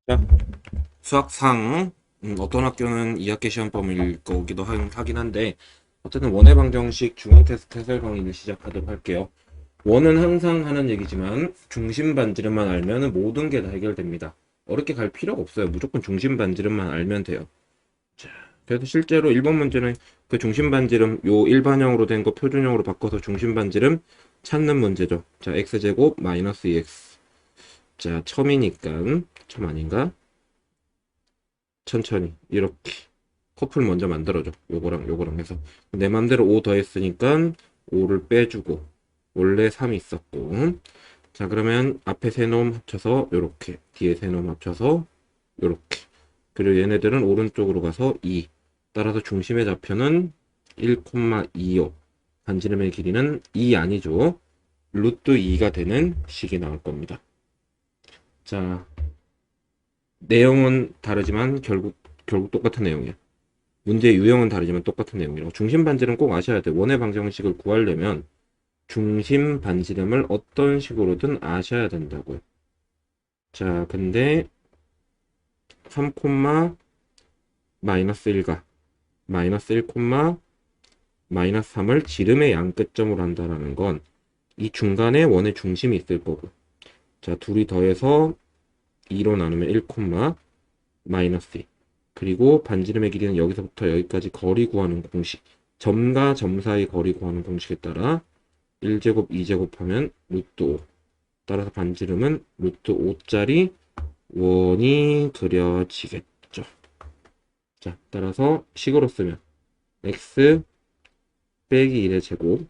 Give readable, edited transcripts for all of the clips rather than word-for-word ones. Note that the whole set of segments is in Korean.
자, 수학상 어떤 학교는 2학기 시험범위일 거기도 하긴 한데 어쨌든 원의 방정식 중앙 테스트 해설 강의를 시작하도록 할게요. 원은 항상 하는 얘기지만 중심 반지름만 알면 모든 게 다 해결됩니다. 어렵게 갈 필요가 없어요. 무조건 중심 반지름만 알면 돼요. 자, 그래서 실제로 1번 문제는 그 중심 반지름 요 일반형으로 된 거 표준형으로 바꿔서 중심 반지름 찾는 문제죠. 자, x제곱 마이너스 2x. 자, 첨이니까 첨 아닌가? 천천히 이렇게 커플 먼저 만들어줘. 요거랑 요거랑 해서 내 맘대로 5 더했으니까 5를 빼주고 원래 3이 있었고, 자 그러면 앞에 세 놈 합쳐서 요렇게, 뒤에 세 놈 합쳐서 요렇게, 그리고 얘네들은 오른쪽으로 가서 2. 따라서 중심의 좌표는 1,25, 반지름의 길이는 2 아니죠, 루트 2가 되는 식이 나올 겁니다. 자, 내용은 다르지만 결국 똑같은 내용이에요. 문제의 유형은 다르지만 똑같은 내용이라고. 중심 반지름 꼭 아셔야 돼. 원의 방정식을 구하려면 중심 반지름을 어떤 식으로든 아셔야 된다고요. 자, 근데 3, 마이너스 1과 마이너스 1, 마이너스 3을 지름의 양끝점으로 한다라는 건 이 중간에 원의 중심이 있을 거고, 자, 둘이 더해서 2로 나누면 1, 마이너스 2. 그리고 반지름의 길이는 여기서부터 여기까지 거리 구하는 공식, 점과 점 사이 거리 구하는 공식에 따라 1제곱, 2제곱 하면 루트 5. 따라서 반지름은 루트 5짜리 원이 그려지겠죠. 자, 따라서 식으로 쓰면 x 빼기 1의 제곱,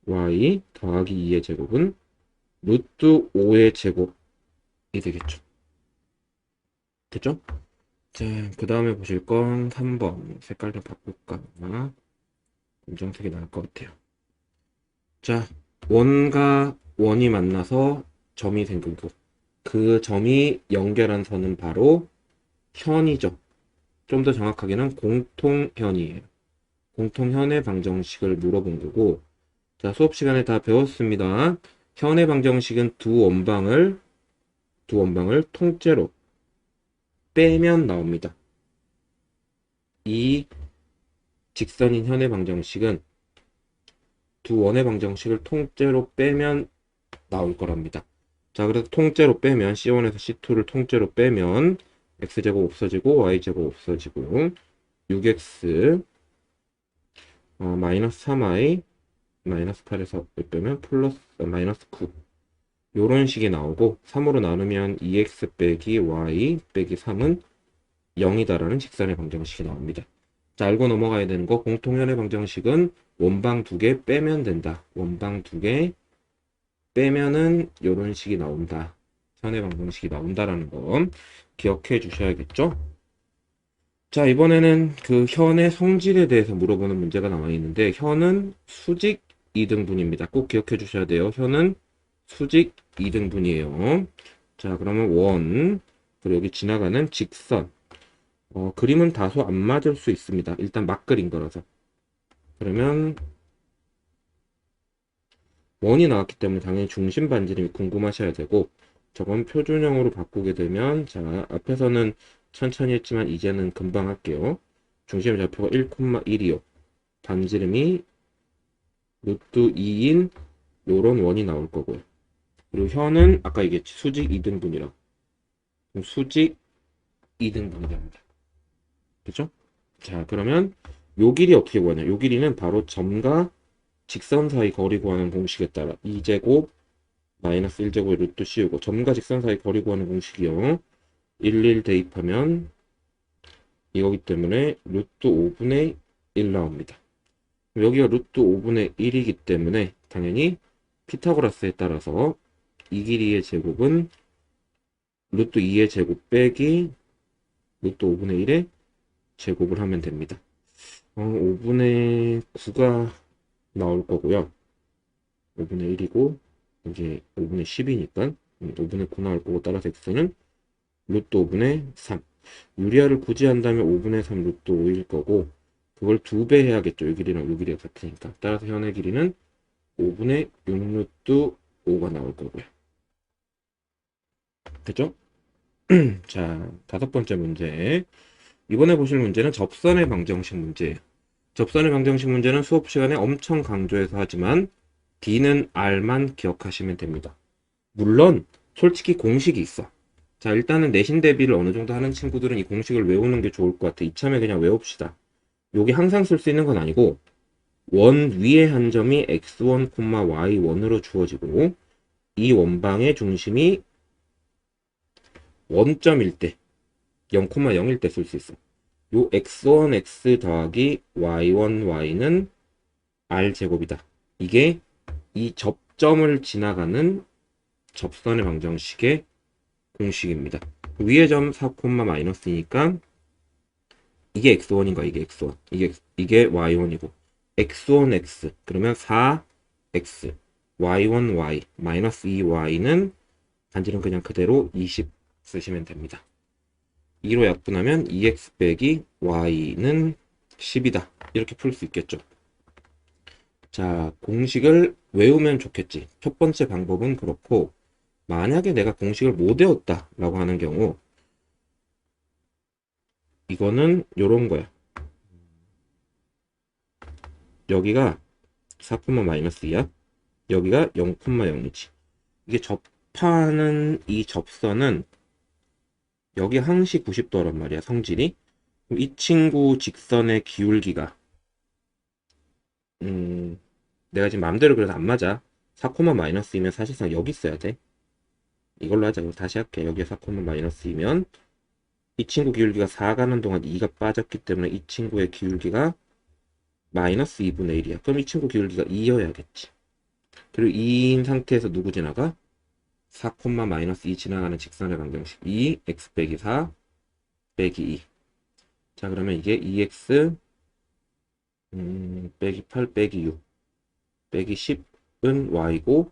y 더하기 2의 제곱은 루트 5의 제곱이 되겠죠. 됐죠? 자, 그 다음에 보실 건 3번. 색깔 좀 바꿀까? 아마 검정색이 나을 것 같아요. 자, 원과 원이 만나서 점이 생기고 그 점이 연결한 선은 바로 현이죠. 좀 더 정확하게는 공통현이에요. 공통현의 방정식을 물어본 거고, 자, 수업 시간에 다 배웠습니다. 현의 방정식은 두 원방을 통째로 빼면 나옵니다. 이 직선인 현의 방정식은 두 원의 방정식을 통째로 빼면 나올 거랍니다. 자, 그래서 통째로 빼면 C1에서 C2를 통째로 빼면 x제곱 없어지고 y제곱 없어지고 6x 마이너스 3y 마이너스 8에서 빼면 플러스 마이너스 9, 요런 식이 나오고 3으로 나누면 2x 빼기 y 빼기 3은 0이다라는 직선의 방정식이 나옵니다. 자, 알고 넘어가야 되는 거, 공통현의 방정식은 원방 두 개 빼면 된다. 원방 두 개 빼면은 요런 식이 나온다. 현의 방정식이 나온다라는 거 기억해 주셔야겠죠? 자, 이번에는 그 현의 성질에 대해서 물어보는 문제가 나와 있는데, 현은 수직 2등분입니다. 꼭 기억해 주셔야 돼요. 현은 수직 2등분이에요. 자, 그러면 원, 그리고 여기 지나가는 직선. 그림은 다소 안 맞을 수 있습니다. 일단 막 그린 거라서. 그러면 원이 나왔기 때문에 당연히 중심 반지름이 궁금하셔야 되고, 저건 표준형으로 바꾸게 되면, 자, 앞에서는 천천히 했지만 이제는 금방 할게요. 중심 좌표가 1,1이요. 반지름이 루트 2인 요런 원이 나올 거고요. 그리고 현은 아까 얘기했지, 수직 2등분이라. 수직 2등분이 됩니다. 그죠? 자, 그러면 요 길이 어떻게 구하냐? 요 길이는 바로 점과 직선 사이 거리 구하는 공식에 따라 2제곱 마이너스 1제곱 루트 씌우고, 점과 직선 사이 거리 구하는 공식이요. 1 대입하면 이거기 때문에 루트 5분의 1 나옵니다. 여기가 루트 5분의 1이기 때문에 당연히 피타고라스에 따라서 이 길이의 제곱은 루트 2의 제곱 빼기 루트 5분의 1의 제곱을 하면 됩니다. 5분의 9가 나올 거고요. 5분의 1이고 이게 5분의 10이니까 5분의 9 나올 거고, 따라서 x는 루트 5분의 3. 유리화를 굳이 한다면 5분의 3 루트 5일 거고, 그걸 2배 해야겠죠. 이 길이랑 이 길이가 같으니까. 따라서 현의 길이는 5분의 6 루트 5가 나올 거고요. 그죠? 자, 다섯 번째 문제. 이번에 보실 문제는 접선의 방정식 문제예요. 접선의 방정식 문제는 수업 시간에 엄청 강조해서 하지만 D는 R만 기억하시면 됩니다. 물론 솔직히 공식이 있어. 자, 일단은 내신 대비를 어느 정도 하는 친구들은 이 공식을 외우는 게 좋을 것 같아. 이참에 그냥 외웁시다. 여기 항상 쓸 수 있는 건 아니고 원 위의 한 점이 x1, y1으로 주어지고 이 원방의 중심이 원점일 때 0,0일 때 쓸 수 있어. 요 x1, x 더하기 y1, y는 r제곱이다. 이게 이 접점을 지나가는 접선의 방정식의 공식입니다. 위의 점 4, 마이너스니까 이게 x1인가 이게 x1 이게 y1이고 x1 x 그러면 4x y1 y 마이너스 2y는 반지름 그냥 그대로 20 쓰시면 됩니다. 2로 약분하면 2x 빼기 y는 10이다. 이렇게 풀 수 있겠죠. 자, 공식을 외우면 좋겠지. 첫 번째 방법은 그렇고 만약에 내가 공식을 못 외웠다 라고 하는 경우 이거는 요런 거야. 여기가 4, 마이너스 2야. 여기가 0,0이지. 이게 접하는 이 접선은 여기 항시 90도란 말이야, 성질이. 이 친구 직선의 기울기가 음, 내가 지금 맘대로 그래서 안 맞아. 4, 마이너스이면 사실상 여기 있어야 돼. 이걸로 하자. 다시 할게. 여기에 4, 마이너스이면 이 친구 기울기가 4 가는 동안 2가 빠졌기 때문에 이 친구의 기울기가 마이너스 2분의 1이야. 그럼 이 친구 기울기가 2여야겠지. 그리고 2인 상태에서 누구 지나가? 4, 마이너스 2 지나가는 직선의 방정식 2, x 빼기 4 빼기 2. 자, 그러면 이게 2x 빼기 8 빼기 6 빼기 10은 y고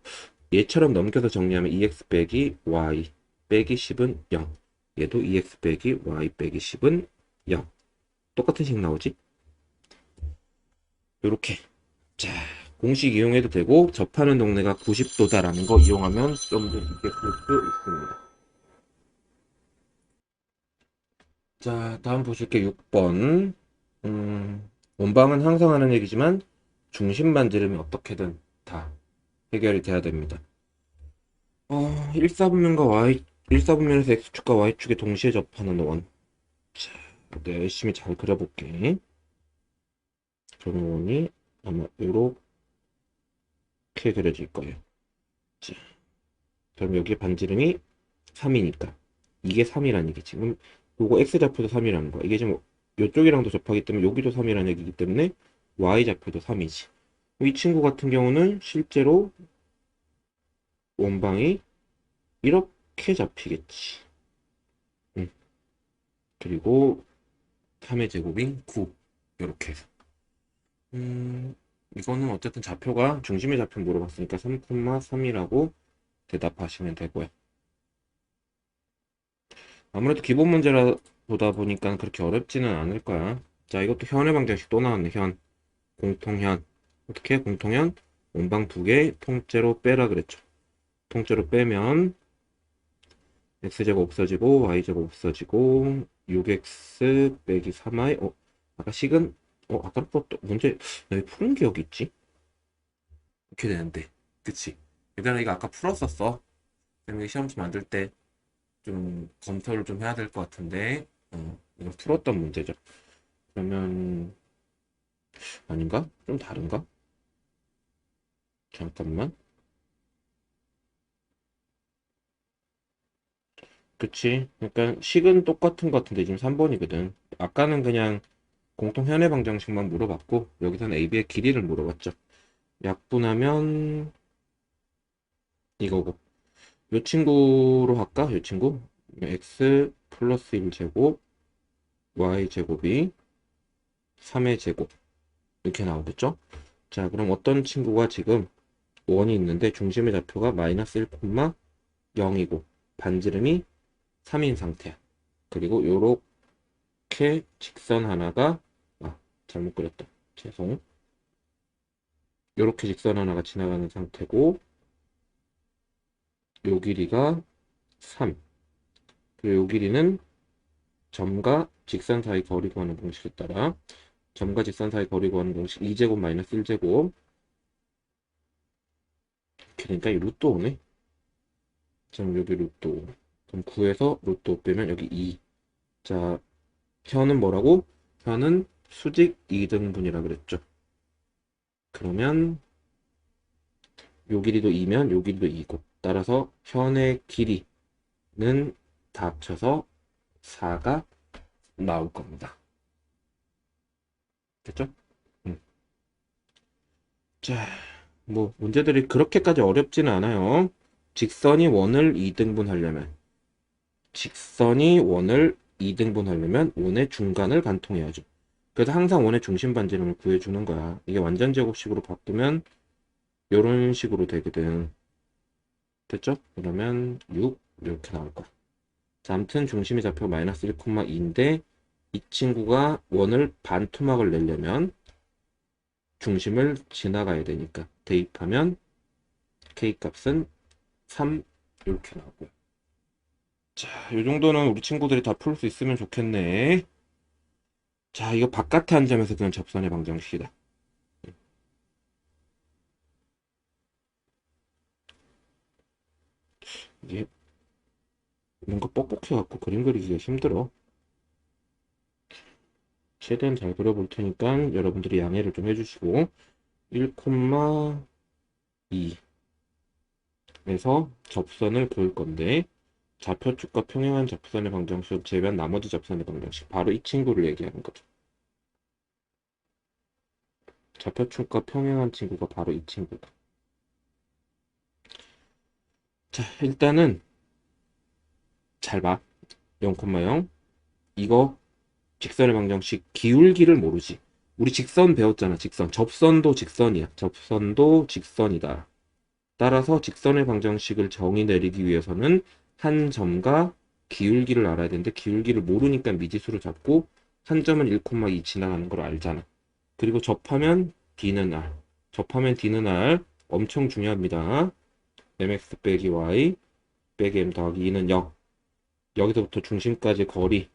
얘처럼 넘겨서 정리하면 2x 빼기 y 빼기 10은 0. 얘도 2x 빼기 y 빼기 10은 0. 똑같은 식 나오지? 요렇게. 자, 공식 이용해도 되고 접하는 동네가 90도다라는 거 이용하면 좀 더 쉽게 풀 수 있습니다. 자, 다음 보실게 6번. 원방은 항상 하는 얘기지만 중심 반지름이 어떻게든 다 해결이 돼야 됩니다. 1사분면과 y 1사분면에서 x축과 y축에 동시에 접하는 원. 자, 내가 열심히 잘 그려볼게. 그런 원이 아마 이렇게 그려질 거예요. 자, 그럼 여기 반지름이 3이니까 이게 3이라는 얘기지. 그럼 요거 x좌표도 3이라는 거야. 이게 지금 이쪽이랑도 접하기 때문에 여기도 3이라는 얘기이기 때문에 y좌표도 3이지. 이 친구 같은 경우는 실제로 원방이 이렇게 잡히겠지. 응. 그리고 3의 제곱인 9 이렇게 해서 이거는 어쨌든 좌표가 중심의 좌표 물어봤으니까 3,3이라고 대답하시면 되고요. 아무래도 기본 문제라 보다 보니까 그렇게 어렵지는 않을 거야. 자, 이것도 현의 방정식 또 나왔네. 현, 공통현. 어떻게 공통현? 원방 두 개 통째로 빼라 그랬죠. 통째로 빼면 x제곱 없어지고 y제곱 없어지고 6x 빼기 3y 아까 식은 아까 풀었던 문제 왜 푸른 기억이 있지? 이렇게 되는데 그치? 얘들아 이거 아까 풀었었어. 그럼 시험지 만들 때 좀 검토를 좀 해야 될 것 같은데 이거 풀었던 문제죠. 그러면 아닌가? 좀 다른가? 잠깐만. 그치? 그러니까 식은 똑같은 것 같은데 지금 3번이거든. 아까는 그냥 공통 현해 방정식만 물어봤고 여기서는 AB의 길이를 물어봤죠. 약분하면 이거고 요 친구로 할까? 요 친구 x 플러스 1제곱 y 제곱이 3의 제곱 이렇게 나오겠죠? 자, 그럼 어떤 친구가 지금 원이 있는데 중심의 좌표가 마이너스 1,0이고 반지름이 3인 상태야. 그리고 요렇게 직선 하나가 잘못 그렸다. 죄송. 요렇게 직선 하나가 지나가는 상태고 요 길이가 3. 그리고 요 길이는 점과 직선 사이 거리 구하는 공식에 따라 점과 직선 사이 거리 구하는 공식 2제곱 마이너스 1제곱 그러니까 이 루트 5네. 점 여기 루트 5. 그럼 9에서 루트 5 빼면 여기 2. 자, 현은 뭐라고? 현은 수직 2등분이라 그랬죠. 그러면 요 길이도 2면 요 길이도 2고 따라서 현의 길이는 다 합쳐서 4가 나올 겁니다. 됐죠? 음. 자, 뭐 문제들이 그렇게까지 어렵지는 않아요. 직선이 원을 2등분 하려면 직선이 원을 2등분 하려면 원의 중간을 관통해야죠. 그래서 항상 원의 중심 반지름을 구해주는 거야. 이게 완전 제곱식으로 바꾸면 이런 식으로 되거든. 됐죠? 그러면 6 이렇게 나올 거야. 자, 아무튼 중심이 좌표 마이너스 1,2인데 이 친구가 원을 반토막을 내려면 중심을 지나가야 되니까 대입하면 k 값은 3 이렇게 나오고요. 자, 이 정도는 우리 친구들이 다 풀 수 있으면 좋겠네. 자, 이거 바깥에 한 점에서 그냥 접선의 방정식이다. 이게 뭔가 뻑뻑해갖고 그림 그리기가 힘들어. 최대한 잘 그려볼 테니까 여러분들이 양해를 좀 해주시고 1,2에서 접선을 그을 건데 좌표축과 평행한 접선의 방정식 제외한 나머지 접선의 방정식 바로 이 친구를 얘기하는 거죠. 좌표축과 평행한 친구가 바로 이 친구다. 자, 일단은 잘 봐. 0,0 이거 직선의 방정식 기울기를 모르지. 우리 직선 배웠잖아. 직선. 접선도 직선이야. 접선도 직선이다. 따라서 직선의 방정식을 정의 내리기 위해서는 한 점과 기울기를 알아야 되는데 기울기를 모르니까 미지수를 잡고 한 점은 1,2 지나가는 걸 알잖아. 그리고 접하면 D는 R. 접하면 D는 R 엄청 중요합니다. mx 빼기 y 빼기 m 더하기 2는 0. 여기서부터 중심까지 거리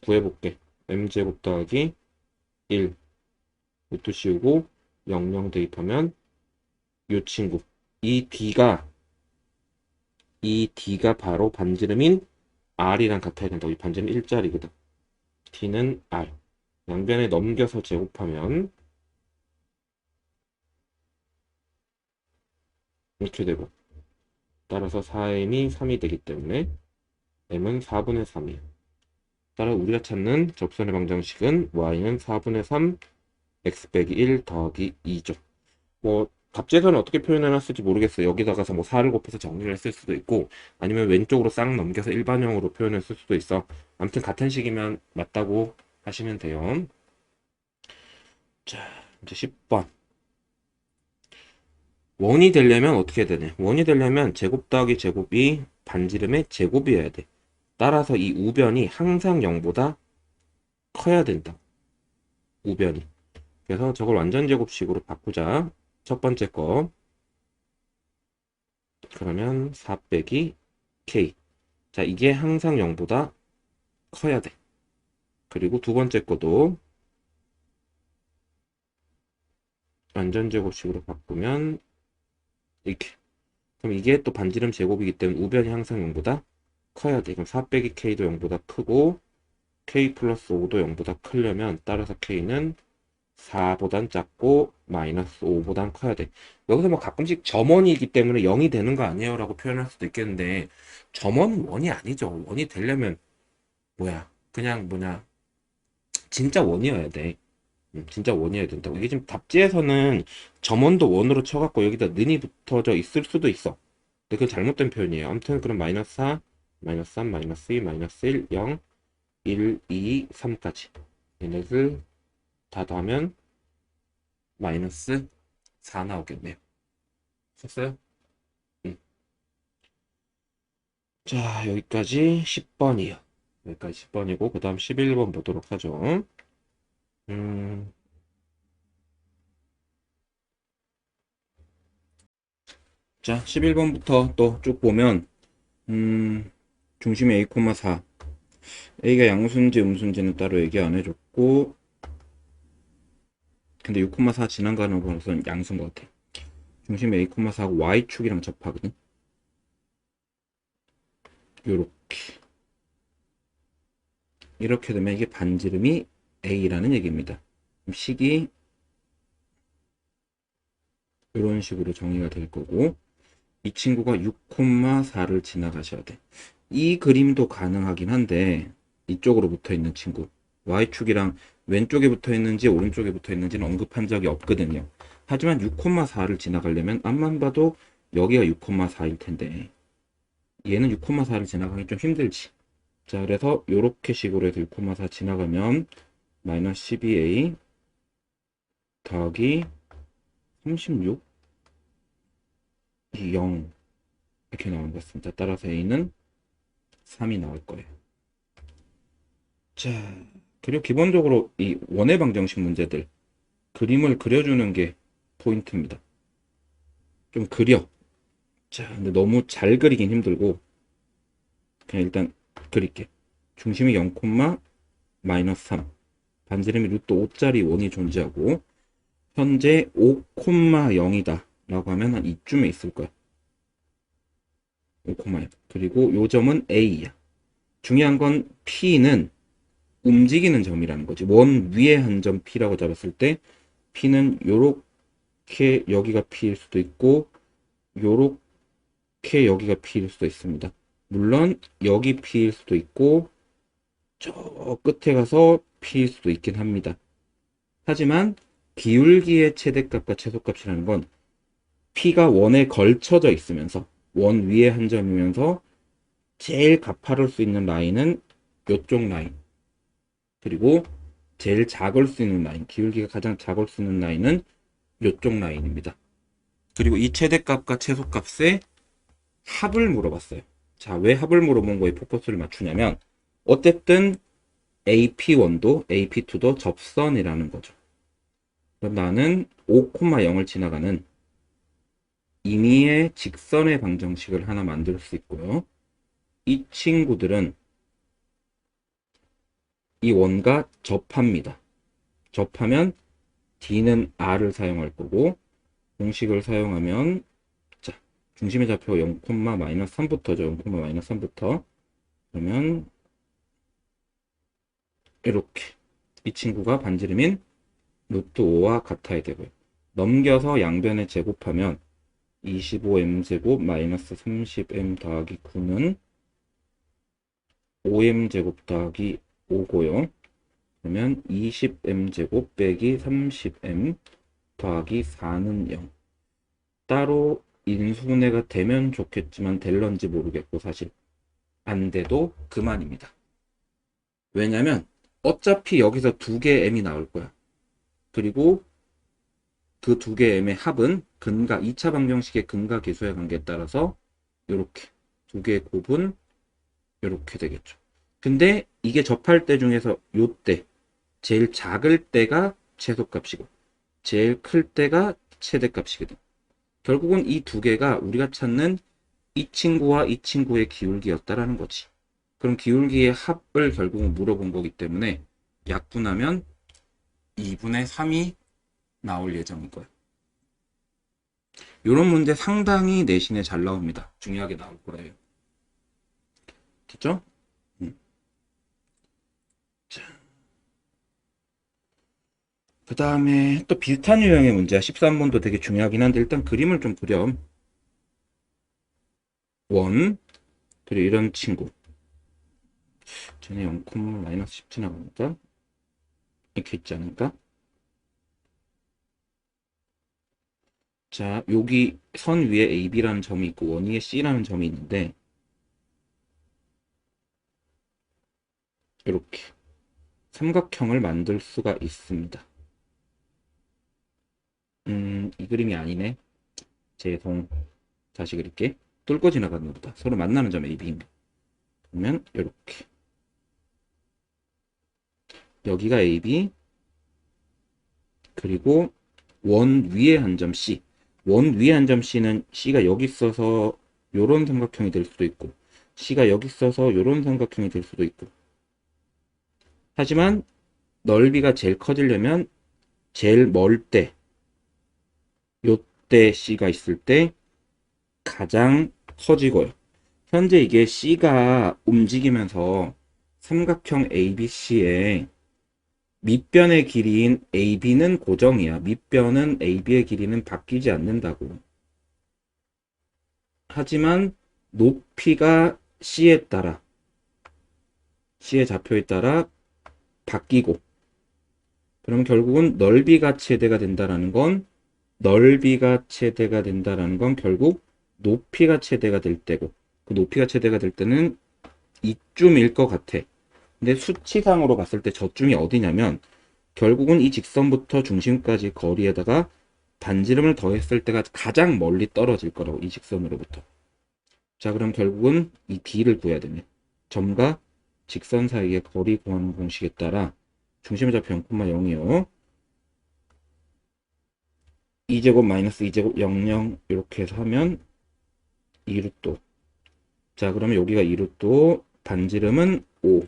구해볼게. m제곱 더하기 1 이것도 씌우고 00 대입하면 이 친구 이 D가 바로 반지름인 R이랑 같아야 된다. 이 반지름 1짜리거든. D는 R. 양변에 넘겨서 제곱하면 이렇게 되고 따라서 4m이 3이 되기 때문에 m은 4분의 3이에요. 따라 우리가 찾는 접선의 방정식은 y는 4분의 3 x 빼기 1 더하기 2죠. 뭐 답지에서는 어떻게 표현해놨을지 모르겠어요. 여기다가서 뭐 4를 곱해서 정리를 했을 수도 있고 아니면 왼쪽으로 싹 넘겨서 일반형으로 표현했을 수도 있어. 아무튼 같은 식이면 맞다고 하시면 돼요. 자, 이제 10번. 원이 되려면 어떻게 해야 되냐? 원이 되려면 제곱 더하기 제곱이 반지름의 제곱이어야 돼. 따라서 이 우변이 항상 0보다 커야 된다. 우변이. 그래서 저걸 완전 제곱식으로 바꾸자. 첫 번째 거. 그러면 4 빼기 k. 자, 이게 항상 0보다 커야 돼. 그리고 두 번째 거도 완전 제곱식으로 바꾸면 이렇게. 그럼 이게 또 반지름 제곱이기 때문에 우변이 항상 0보다 커야 돼. 그럼 4 빼기 k도 0보다 크고 k 플러스 5도 0보다 크려면 따라서 k는 4보단 작고 마이너스 5보단 커야 돼. 여기서 뭐 가끔씩 점원이기 때문에 0이 되는 거 아니에요? 라고 표현할 수도 있겠는데 점원은 원이 아니죠. 원이 되려면 뭐야? 그냥 뭐냐? 진짜 원이어야 돼. 진짜 원이어야 된다고. 이게 지금 답지에서는 점원도 원으로 쳐갖고 여기다 는이 붙어져 있을 수도 있어. 근데 그건 잘못된 표현이에요. 아무튼 그럼 마이너스 4, 마이너스 3, 마이너스 2, 마이너스 1, 0, 1, 2, 3까지. 얘네들 다 더하면 마이너스 4 나오겠네요. 됐어요? 음. 자, 여기까지 10번이요. 여기까지 10번이고, 그 다음 11번 보도록 하죠. 음, 자, 11번부터 또 쭉 보면, 음, 중심이 a, 4. a가 양수인지 음수인지는 따로 얘기 안 해줬고, 근데 6,4 지나가는 것은 양수인 것 같아. 중심이 a, 4하고 y축이랑 접하거든. 요렇게. 이렇게 되면 이게 반지름이 a라는 얘기입니다. 식이 이런 식으로 정의가 될 거고, 이 친구가 6,4를 지나가셔야 돼. 이 그림도 가능하긴 한데, 이쪽으로 붙어 있는 친구, y축이랑 왼쪽에 붙어 있는지 오른쪽에 붙어 있는지는 언급한 적이 없거든요. 하지만 6,4를 지나가려면 앞만 봐도 여기가 6,4일 텐데 얘는 6,4를 지나가기 좀 힘들지. 자, 그래서 요렇게 식으로 해서 6,4 지나가면 마이너스 12a 더하기 36 0 이렇게 나온 것 같습니다. 따라서 a는 3이 나올 거예요. 자, 그리고 기본적으로 이 원의 방정식 문제들 그림을 그려주는 게 포인트입니다. 좀 그려. 자, 근데 너무 잘 그리긴 힘들고 그냥 일단 그릴게. 중심이 0, 마이너스 3. 반지름이 루트 5짜리 원이 존재하고 현재 5, 0이다 라고 하면 한 이쯤에 있을 거야. 5, 0. 그리고 요 점은 A야. 중요한 건 P는 움직이는 점이라는 거지. 원 위에 한 점 P라고 잡았을 때 P는 요렇게 여기가 P일 수도 있고 요렇게 여기가 P일 수도 있습니다. 물론 여기 P일 수도 있고 저 끝에 가서 P일 수도 있긴 합니다. 하지만 기울기의 최대값과 최소값이라는 건 P가 원에 걸쳐져 있으면서 원 위에 한 점이면서 제일 가파를 수 있는 라인은 요쪽 라인, 그리고 제일 작을 수 있는 라인, 기울기가 가장 작을 수 있는 라인은 요쪽 라인입니다. 그리고 이 최대값과 최소값의 합을 물어봤어요. 자, 왜 합을 물어본 거에 포커스를 맞추냐면 어쨌든 AP1도 AP2도 접선이라는 거죠. 그럼 나는 5,0을 지나가는 임의의 직선의 방정식을 하나 만들 수 있고요. 이 친구들은 이 원과 접합니다. 접하면 D는 R을 사용할 거고 공식을 사용하면 자, 중심의 좌표 0, 마이너스 3부터죠. 0, 마이너스 3부터 그러면 이렇게 이 친구가 반지름인 루트 5와 같아야 되고요. 넘겨서 양변에 제곱하면 25m제곱 마이너스 30m 더하기 9는 5m제곱 더하기 5고요. 그러면 20m제곱 빼기 30m 더하기 4는 0. 따로 인수분해가 되면 좋겠지만 될런지 모르겠고 사실 안 돼도 그만입니다. 왜냐면 어차피 여기서 두 개의 m이 나올 거야. 그리고 그 두 개의 m의 합은 근각, 2차 방정식의 근각 계수의 관계에 따라서 이렇게 두 개의 곱은 이렇게 되겠죠. 근데 이게 접할 때 중에서 요때 제일 작을 때가 최소값이고 제일 클 때가 최대값이거든. 결국은 이 두 개가 우리가 찾는 이 친구와 이 친구의 기울기였다라는 거지. 그럼 기울기의 합을 결국은 물어본 거기 때문에 약분하면 2분의 3이 나올 예정인 거예요. 이런 문제 상당히 내신에 잘 나옵니다. 중요하게 나올 거예요. 됐죠? 자, 그 다음에 또 비슷한 유형의 문제야. 13번도 되게 중요하긴 한데 일단 그림을 좀 그려. 원, 그리고 이런 친구. 쟤네 0, 마이너스 10 지나갑니까? 이렇게 있지 않을까? 자, 여기 선 위에 AB라는 점이 있고 원 위에 C라는 점이 있는데 이렇게 삼각형을 만들 수가 있습니다. 이 그림이 아니네. 죄송. 다시 그릴게. 뚫고 지나가는 것보다 서로 만나는 점 AB입니다. 그러면 이렇게 여기가 AB 그리고 원 위에 한 점 C. 원 위에 한 점 C는 C가 여기 있어서 요런 삼각형이 될 수도 있고 C가 여기 있어서 이런 삼각형이 될 수도 있고. 하지만 넓이가 제일 커지려면 제일 멀 때, 요때 C가 있을 때 가장 커지고요. 현재 이게 C가 움직이면서 삼각형 ABC의 밑변의 길이인 AB는 고정이야. 밑변은 AB의 길이는 바뀌지 않는다고. 하지만 높이가 C의 좌표에 따라 바뀌고, 그럼 결국은 넓이가 최대가 된다는 건 결국 높이가 최대가 될 때고, 그 높이가 최대가 될 때는 이쯤일 것 같아. 근데 수치상으로 봤을 때 저쯤이 어디냐면 결국은 이 직선부터 중심까지 거리에다가 반지름을 더했을 때가 가장 멀리 떨어질 거라고, 이 직선으로부터. 자, 그럼 결국은 이 D를 구해야 되네. 점과 직선 사이의 거리 구하는 공식에 따라 중심의 좌표 0,0이요. 2제곱 마이너스 2제곱 00 이렇게 해서 하면 2루트. 자, 그러면 여기가 2루트, 반지름은 5.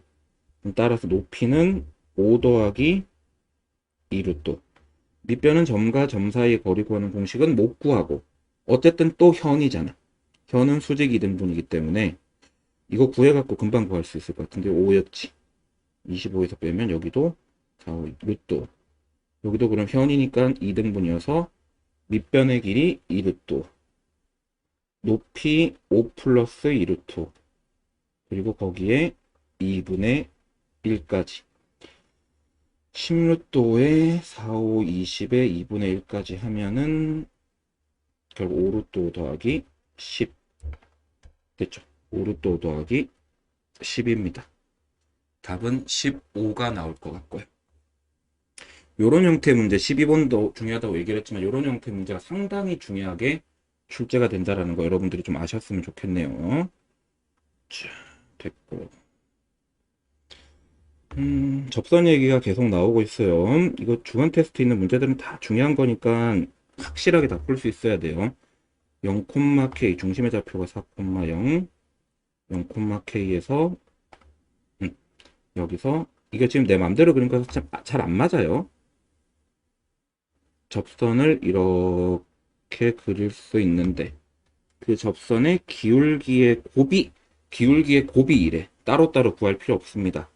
따라서 높이는 5 더하기 2루트. 밑변은 점과 점 사이의 거리 구하는 공식은 못 구하고, 어쨌든 또 현이잖아. 현은 수직 이등분이기 때문에 이거 구해갖고 금방 구할 수 있을 것 같은데 5였지. 25에서 빼면 여기도 4, 5, 루트. 여기도 그럼 현이니까 2등분이어서 밑변의 길이 2루트. 높이 5 플러스 2루트. 그리고 거기에 2분의 1까지. 16도에 4, 5, 20에 2분의 1까지 하면은 결국 5루트 더하기 10 됐죠. 5루트 5 더하기 10입니다. 답은 15가 나올 것 같고요. 요런 형태의 문제, 12번도 중요하다고 얘기를 했지만 요런 형태의 문제가 상당히 중요하게 출제가 된다는 거 여러분들이 좀 아셨으면 좋겠네요. 자, 됐고. 접선 얘기가 계속 나오고 있어요. 이거 주간 테스트 있는 문제들은 다 중요한 거니까 확실하게 다 풀 수 있어야 돼요. 0,K 중심의 좌표가 4,0 0,K에서 여기서 이게 지금 내 맘대로 그린 거서 잘 안 맞아요. 접선을 이렇게 그릴 수 있는데 그 접선의 기울기의 곱이이래. 따로따로 구할 필요 없습니다.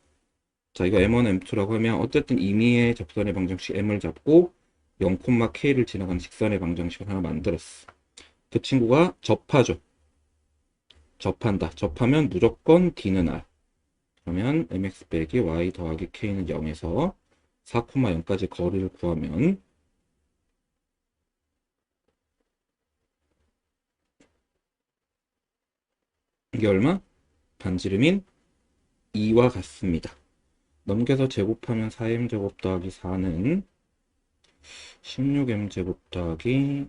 자, 이거 M1, M2라고 하면 어쨌든 임의의 접선의 방정식 M을 잡고 0,K를 지나가는 직선의 방정식을 하나 만들었어. 그 친구가 접하죠. 접한다. 접하면 무조건 D는 R. 그러면 mx 빼기 y 더하기 k는 0에서 4,0까지 거리를 구하면 이게 얼마? 반지름인 2와 같습니다. 넘겨서 제곱하면 4m제곱 더하기 4는 16m제곱 더하기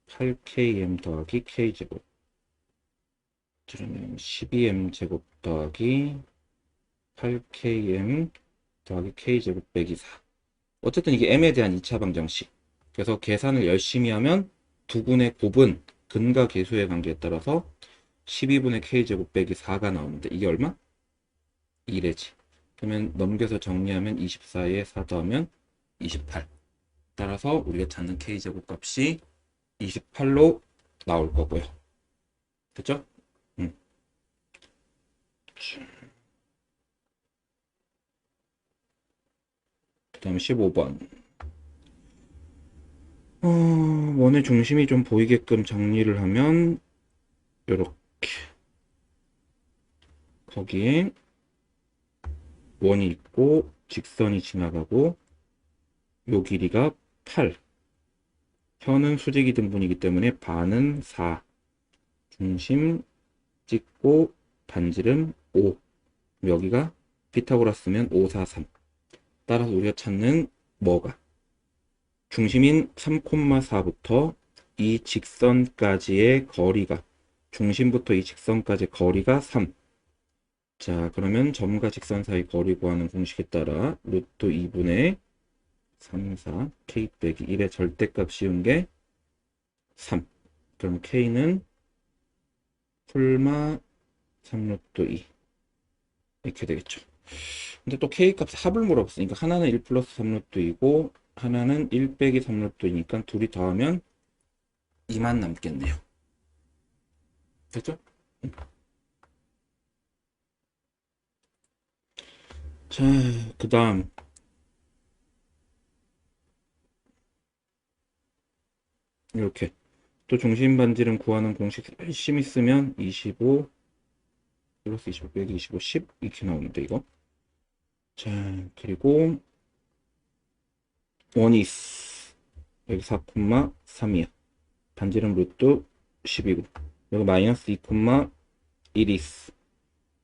8km 더하기 k제곱. 그러면 12m제곱 더하기 8km 더하기 k제곱 빼기 4. 어쨌든 이게 m에 대한 2차 방정식. 그래서 계산을 열심히 하면 두근의 곱은 근과 계수의 관계에 따라서 12분의 k제곱 빼기 4가 나오는데 이게 얼마? 2래지. 그러면 넘겨서 정리하면 24에 4 더하면 28. 따라서 우리가 찾는 k제곱 값이 28로 나올 거고요. 됐죠? 그 다음에 15번. 원의 중심이 좀 보이게끔 정리를 하면 요렇게 거기에 원이 있고 직선이 지나가고 요 길이가 8. 현은 수직이 등분이기 때문에 반은 4. 중심 찍고 반지름 5. 여기가 피타고라스면 5, 4, 3. 따라서 우리가 찾는 뭐가? 중심인 3,4부터 이 직선까지의 거리가, 중심부터 이 직선까지 거리가 3. 자, 그러면 점과 직선 사이 거리 구하는 공식에 따라 루트 2분의 3, 4, k 빼기 1의 절대값 씌운 게 3. 그럼 k는 풀마 3루트 2 이렇게 되겠죠. 근데 또 K값 합을 물어봤으니까 하나는 1 플러스 3루트 2고 하나는 1 빼기 3루트 2니까 둘이 더하면 2만 남겠네요. 됐죠? 자, 그 다음 이렇게 또 중심 반지름 구하는 공식 열심히 쓰면 25 플러스 25 빼기 25 10 이렇게 나오는데 이거. 자, 그리고 원이스 여기 4,3이야. 반지름 루트 10이고 여기 마이너스 2,1이스.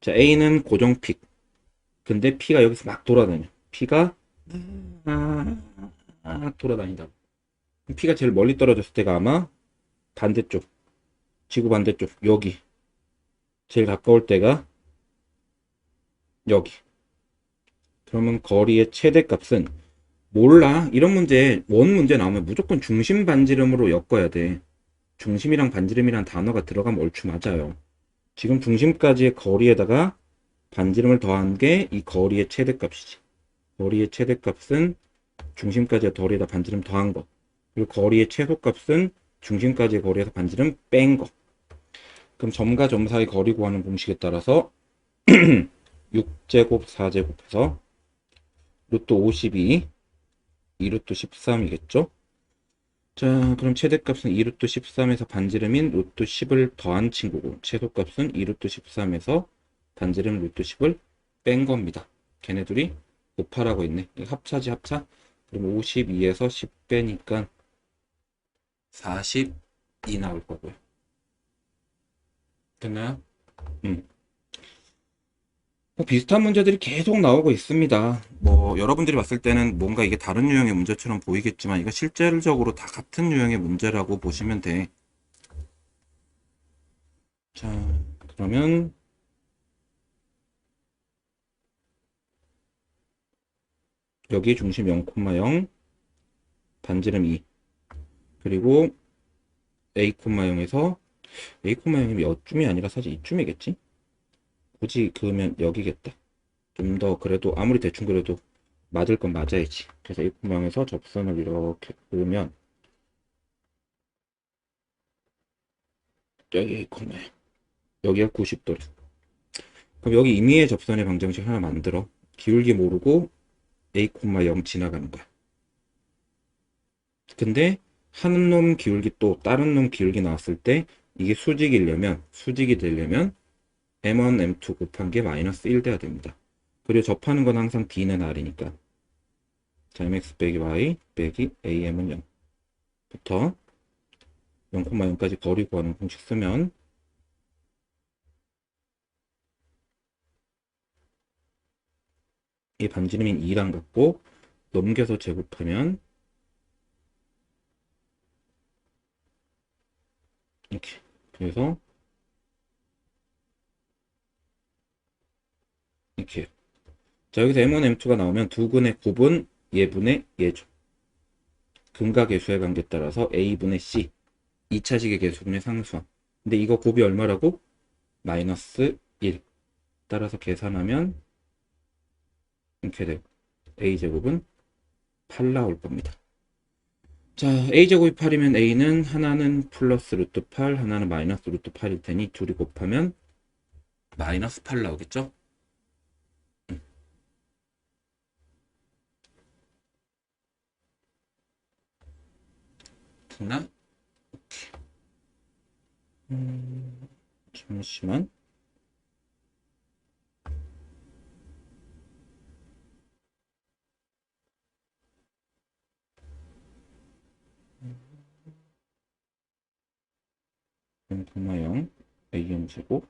자, A는 고정픽. 근데 P가 여기서 막 돌아다녀. P가 돌아다닌다. P가 제일 멀리 떨어졌을 때가 아마 반대쪽, 지구 반대쪽, 여기. 제일 가까울 때가 여기. 그러면 거리의 최대값은 몰라. 이런 문제, 원 문제 나오면 무조건 중심 반지름으로 엮어야 돼. 중심이랑 반지름이란 단어가 들어가면 얼추 맞아요. 지금 중심까지의 거리에다가 반지름을 더한 게 이 거리의 최대값이지. 거리의 최대값은 중심까지의 거리에다 반지름 더한 거. 그리고 거리의 최소값은 중심까지의 거리에서 반지름 뺀 거. 그럼 점과 점 사이 거리 구하는 공식에 따라서 6제곱 4제곱해서 루트 52 2루트 13이겠죠? 자, 그럼 최대값은 2루트 13에서 반지름인 루트 10을 더한 친구고 최소값은 2루트 13에서 반지름 루트 10을 뺀 겁니다. 걔네들이 곱하라고 있네. 합차지 합차. 그럼 52에서 10 빼니까 42 나올 거고요. 됐나요? 뭐 비슷한 문제들이 계속 나오고 있습니다. 뭐 여러분들이 봤을 때는 뭔가 이게 다른 유형의 문제처럼 보이겠지만 이거 실질적으로 다 같은 유형의 문제라고 보시면 돼. 자, 그러면 여기 중심 0,0 반지름 2 그리고 A,0에서 A,0이 몇 줌이 아니라 사실 이쯤이겠지? 굳이 그으면 여기겠다. 좀 더 그래도 아무리 대충 그래도 맞을 건 맞아야지. 그래서 A,0에서 접선을 이렇게 그으면 여기 A,0 여기가 90도래. 그럼 여기 임의의 접선의 방정식 하나 만들어. 기울기 모르고 A,0 지나가는 거야. 근데 한 놈 기울기 또 다른 놈 기울기 나왔을 때 이게 수직이 되려면 M1, M2 곱한 게 마이너스 1 돼야 됩니다. 그리고 접하는 건 항상 D는 R이니까. 자, MX 빼기 Y 빼기 AM은 0 부터 0,0까지 거리 구하는 공식 쓰면 이 반지름인 2랑 같고 넘겨서 제곱하면 이렇게. 그래서 이렇게. 자, 여기서 M1, M2가 나오면 두 근의 곱은 얘분의 얘죠. 근과 계수의 관계에 따라서 A분의 C 2차식의 계수분의 상수함. 근데 이거 곱이 얼마라고? 마이너스 1. 따라서 계산하면 이렇게 되고 A제곱은 8 나올 겁니다. 자, A제곱이 8이면 A는 하나는 플러스 루트 8, 하나는 마이너스 루트 8일 테니 둘이 곱하면 마이너스 8 나오겠죠? 됐나? 잠시만. 영 0, AM 제곱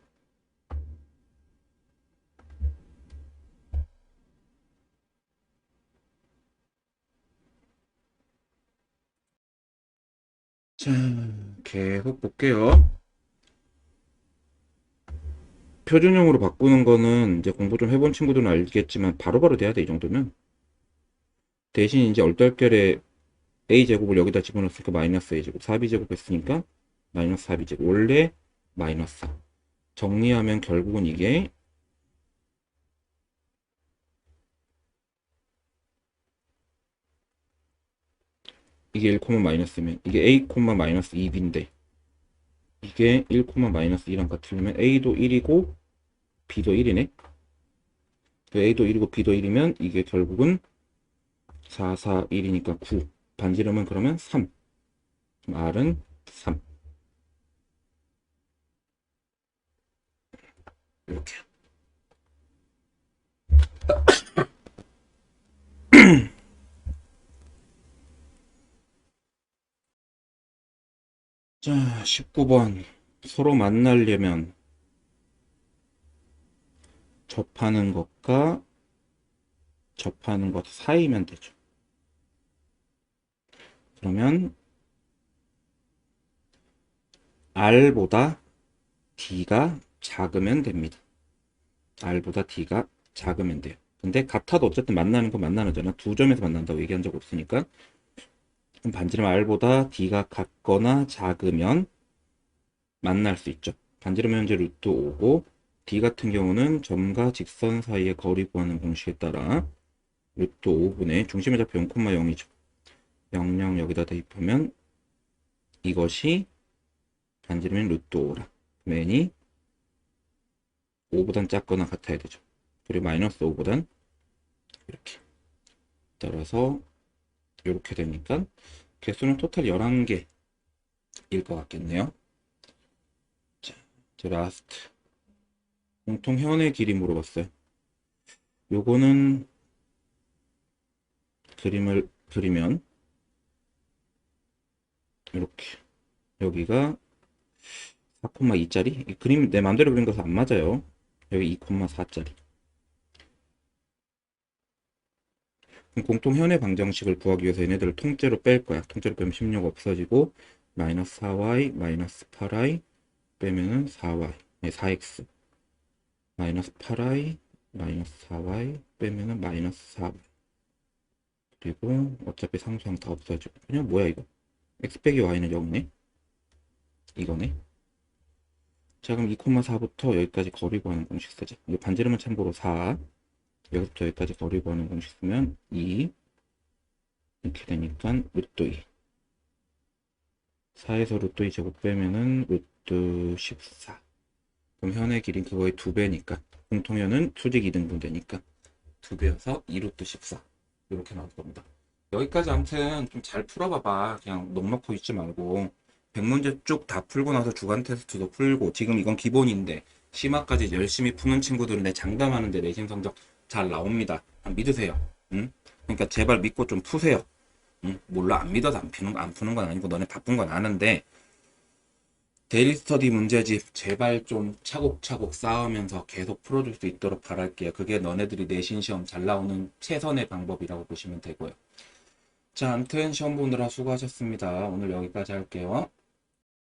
자, 계속 볼게요. 표준형으로 바꾸는 거는 이제 공부 좀 해본 친구들은 알겠지만 바로바로 돼야 돼, 이 정도면. 대신 이제 얼떨결에 A제곱을 여기다 집어넣었으니까 마이너스 A제곱, 4B제곱 했으니까 마이너스 4B제곱. 원래 마이너스 4. 정리하면 결국은 이게 1, 마이너스면 이게 A, 마이너스 2B인데 이게 1, 마이너스 2랑 같으려면 A도 1이고 B도 1이네. A도 1이고 B도 1이면 이게 결국은 4, 4, 1이니까 9. 반지름은 그러면 3. R은 3. 이렇게. 자, 19번. 서로 만나려면 접하는 것과 접하는 것 사이면 되죠. 그러면 R보다 D가 작으면 됩니다. R보다 D가 작으면 돼요. 근데 같아도 어쨌든 만나는 건 만나는 거잖아. 두 점에서 만난다고 얘기한 적 없으니까. 그럼 반지름 R보다 D가 같거나 작으면 만날 수 있죠. 반지름 현재 루트 5고 D 같은 경우는 점과 직선 사이의 거리 구하는 공식에 따라 루트 5분의 중심의 좌표 0,0이죠. 0, 0 여기다 대입하면 이것이 반지름인 루트 5라. 맨이 5보단 작거나 같아야 되죠. 그리고 마이너스 5보단 이렇게. 따라서 이렇게 되니까 개수는 토탈 11개일 것 같겠네요. 자, 이제 라스트. 공통 현의 길이 물어봤어요. 요거는 그림을 그리면 이렇게 여기가 4,2짜리 이 그림 내 맘대로 그린 거서 안 맞아요. 여기 2,4짜리. 공통 현의 방정식을 구하기 위해서 얘네들을 통째로 뺄 거야. 통째로 빼면 16 없어지고 마이너스 4y 마이너스 8i 빼면은 4y 4x 마이너스 8i 마이너스 4y 빼면은 마이너스 4y 그리고 어차피 상수항 다 없어지고 그냥 뭐야 이거 x 빼기 y는 0네 이거네. 자 그럼 2,4부터 여기까지 거리 구하는 공식 쓰자. 이거 반지름은 참고로 4 여기부터 여기까지 거리 구하는 공식 쓰면 2 이렇게 되니까 루트 2 4에서 루트 2 제곱 빼면은 루트 14 그럼 현의 길이 그거의 2배니까 공통현은 수직 2등분 되니까 2배여서 2루트 14 이렇게 나올 겁니다. 여기까지 아무튼 좀 잘 풀어봐봐. 그냥 넉넉히 있지 말고 100문제 쭉 다 풀고 나서 주간 테스트도 풀고 지금 이건 기본인데 심화까지 열심히 푸는 친구들은 내 장담하는데 내신 성적 잘 나옵니다. 믿으세요. 응? 그러니까 제발 믿고 좀 푸세요. 응? 몰라 안 믿어서 안 푸는 건 아니고 너네 바쁜 건 아는데 데일리 스터디 문제집 제발 좀 차곡차곡 쌓으면서 계속 풀어줄 수 있도록 바랄게요. 그게 너네들이 내신 시험 잘 나오는 최선의 방법이라고 보시면 되고요. 자, 아무튼 시험 보느라 수고하셨습니다. 오늘 여기까지 할게요.